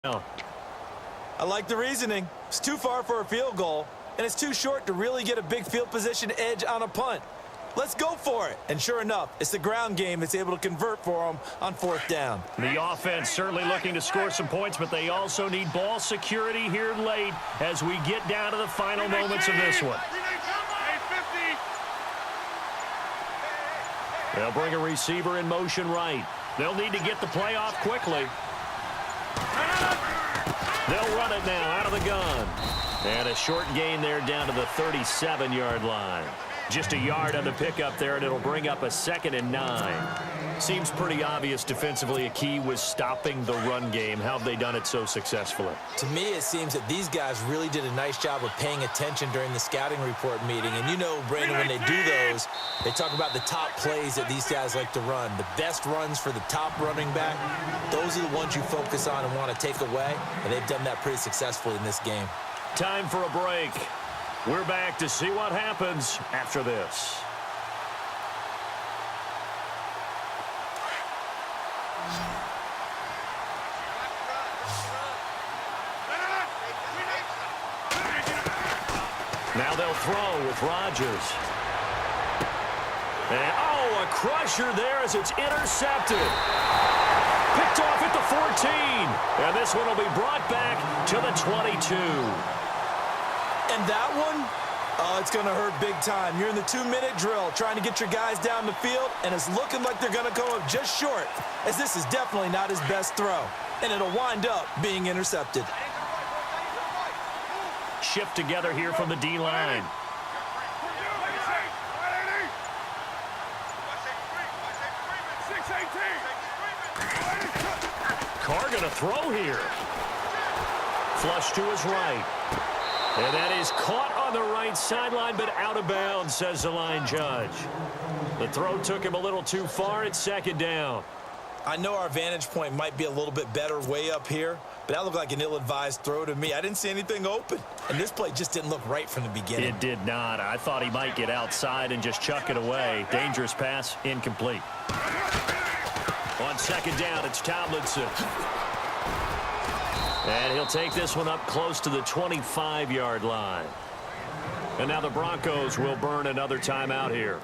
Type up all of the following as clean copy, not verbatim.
I like the reasoning. It's too far for a field goal, and it's too short to really get a big field position edge on a punt. Let's go for it. And sure enough, it's the ground game that's able to convert for them on fourth down. The offense certainly looking to score some points, but they also need ball security here late as we get down to the final moments of this one. They'll bring a receiver in motion right. They'll need to get the play off quickly. They'll run it now out of the gun. And a short gain there down to the 37-yard line. Just a yard on the pickup there, and it'll bring up a 2nd and 9. Seems pretty obvious defensively a key was stopping the run game. How have they done it so successfully? To me, it seems that these guys really did a nice job of paying attention during the scouting report meeting. And you know, Brandon, when they do those, they talk about the top plays that these guys like to run. The best runs for the top running back, those are the ones you focus on and want to take away. And they've done that pretty successfully in this game. Time for a break. We're back to see what happens after this. Now they'll throw with Rodgers. And, a crusher there as it's intercepted. Picked off at the 14. And this one will be brought back to the 22. And that one, it's going to hurt big time. You're in the 2-minute drill trying to get your guys down the field, and it's looking like they're going to come up just short, as this is definitely not his best throw. And it'll wind up being intercepted. Shift together here from the D-line. Carr going to throw here. Flush to his right. And that is caught on the right sideline, but out of bounds, says the line judge. The throw took him a little too far. It's 2nd down. I know our vantage point might be a little bit better way up here, but that looked like an ill-advised throw to me. I didn't see anything open, and this play just didn't look right from the beginning. It did not. I thought he might get outside and just chuck it away. Dangerous pass, incomplete. On 2nd down, it's Tomlinson. And he'll take this one up close to the 25-yard line. And now the Broncos will burn another timeout here.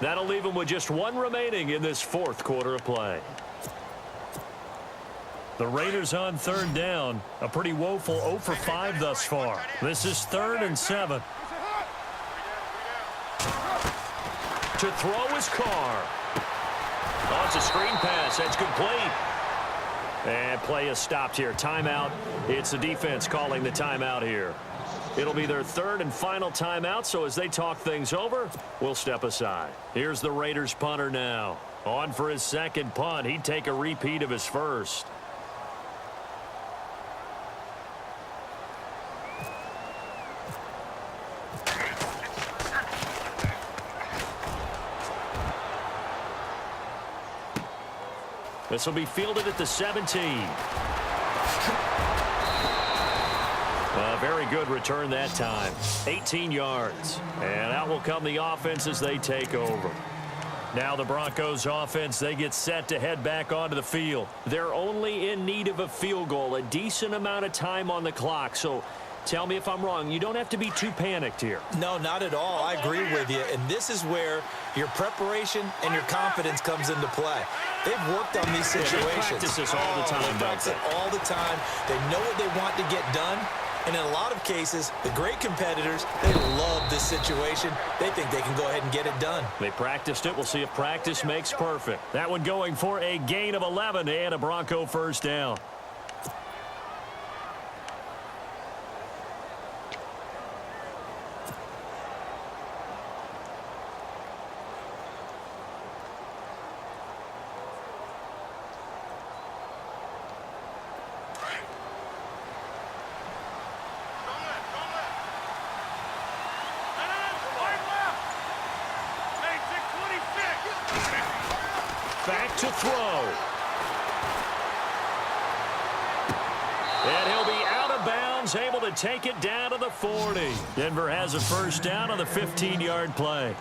That'll leave them with just one remaining in this 4th quarter of play. The Raiders on 3rd down. A pretty woeful 0 for 5 thus far. This is 3rd and 7. To throw is Carr. Oh, it's a screen pass. That's complete. And play is stopped here. Timeout. It's the defense calling the timeout here. It'll be their 3rd and final timeout, so as they talk things over, we'll step aside. Here's the Raiders punter now. On for his 2nd punt. He'd take a repeat of his 1st. This will be fielded at the 17. A very good return that time. 18 yards. And out will come the offense as they take over. Now the Broncos offense, they get set to head back onto the field. They're only in need of a field goal, a decent amount of time on the clock. So tell me if I'm wrong. You don't have to be too panicked here. No, not at all. I agree with you. And this is where your preparation and your confidence comes into play. They've worked on these situations. They practice this all the time, they practice it all the time. They know what they want to get done. And in a lot of cases, the great competitors, they love this situation. They think they can go ahead and get it done. They practiced it. We'll see if practice makes perfect. That one going for a gain of 11 and a Bronco 1st down. Back to throw. And he'll be out of bounds, able to take it down to the 40. Denver has a 1st down on the 15-yard play.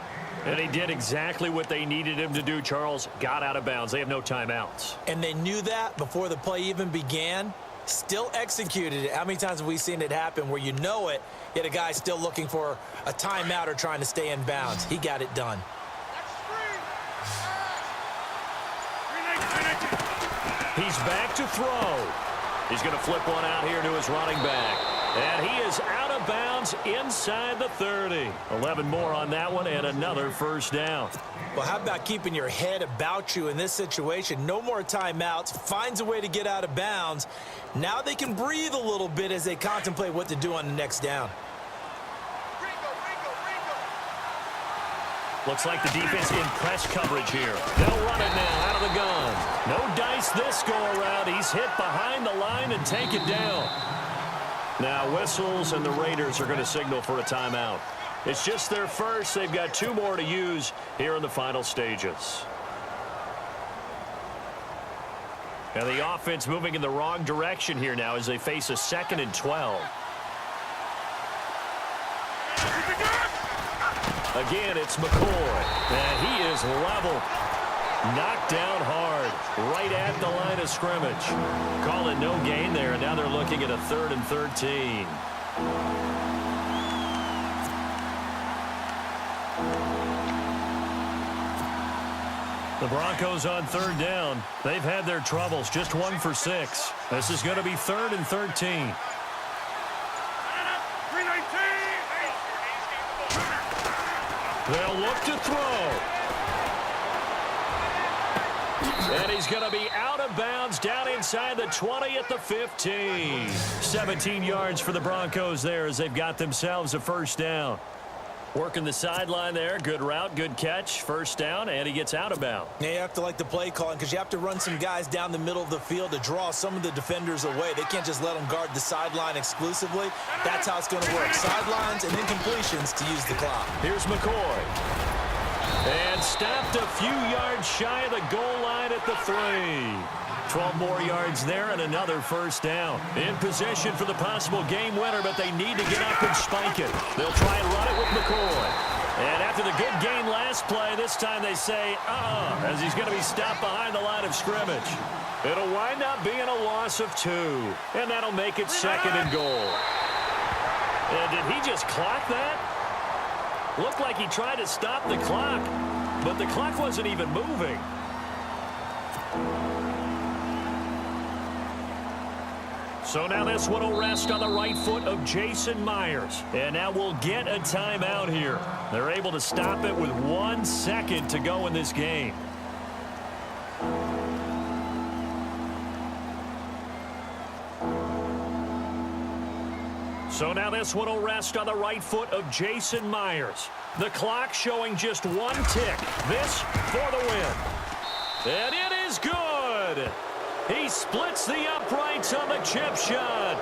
And he did exactly what they needed him to do, Charles. Got out of bounds. They have no timeouts. And they knew that before the play even began. Still executed it. How many times have we seen it happen where you know it, yet a guy's still looking for a timeout or trying to stay in bounds? He got it done. He's back to throw. He's going to flip one out here to his running back. And he is out of bounds inside the 30. 11 more on that one and another first down. Well, how about keeping your head about you in this situation? No more timeouts. Finds a way to get out of bounds. Now they can breathe a little bit as they contemplate what to do on the next down. Looks like the defense in press coverage here. They'll run it now out of the gun. No dice this go-around. He's hit behind the line and take it down. Now whistles, and the Raiders are going to signal for a timeout. It's just their first. They've got 2 more to use here in the final stages. And the offense moving in the wrong direction here now as they face a 2nd and 12. Again, it's McCoy. And he is leveled. Knocked down hard. Right at the line of scrimmage. Call it no gain there, and now they're looking at a 3rd and 13. The Broncos on 3rd down. They've had their troubles. Just 1 for 6. This is going to be 3rd and 13. They'll look to throw. And he's going to be out of bounds down inside the 20 at the 15. 17 yards for the Broncos there as they've got themselves a first down. Working the sideline there. Good route, good catch. First down, and he gets out of bounds. Yeah, you have to like the play calling because you have to run some guys down the middle of the field to draw some of the defenders away. They can't just let them guard the sideline exclusively. That's how it's going to work. Sidelines and then completions to use the clock. Here's McCoy. And stopped a few yards shy of the goal line at the 3. 12 more yards there and another first down. In possession for the possible game winner, but they need to get up and spike it. They'll try and run it with McCoy. And after the good gain last play, this time they say, as he's going to be stopped behind the line of scrimmage. It'll wind up being a loss of 2. And that'll make it 2nd and goal. And did he just clock that? Looked like he tried to stop the clock, but the clock wasn't even moving. So now this one will rest on the right foot of Jason Myers. And now we'll get a timeout here. They're able to stop it with 1 second to go in this game. So now this one will rest on the right foot of Jason Myers. The clock showing just 1 tick. This for the win. And it is good. He splits the uprights on the chip shot.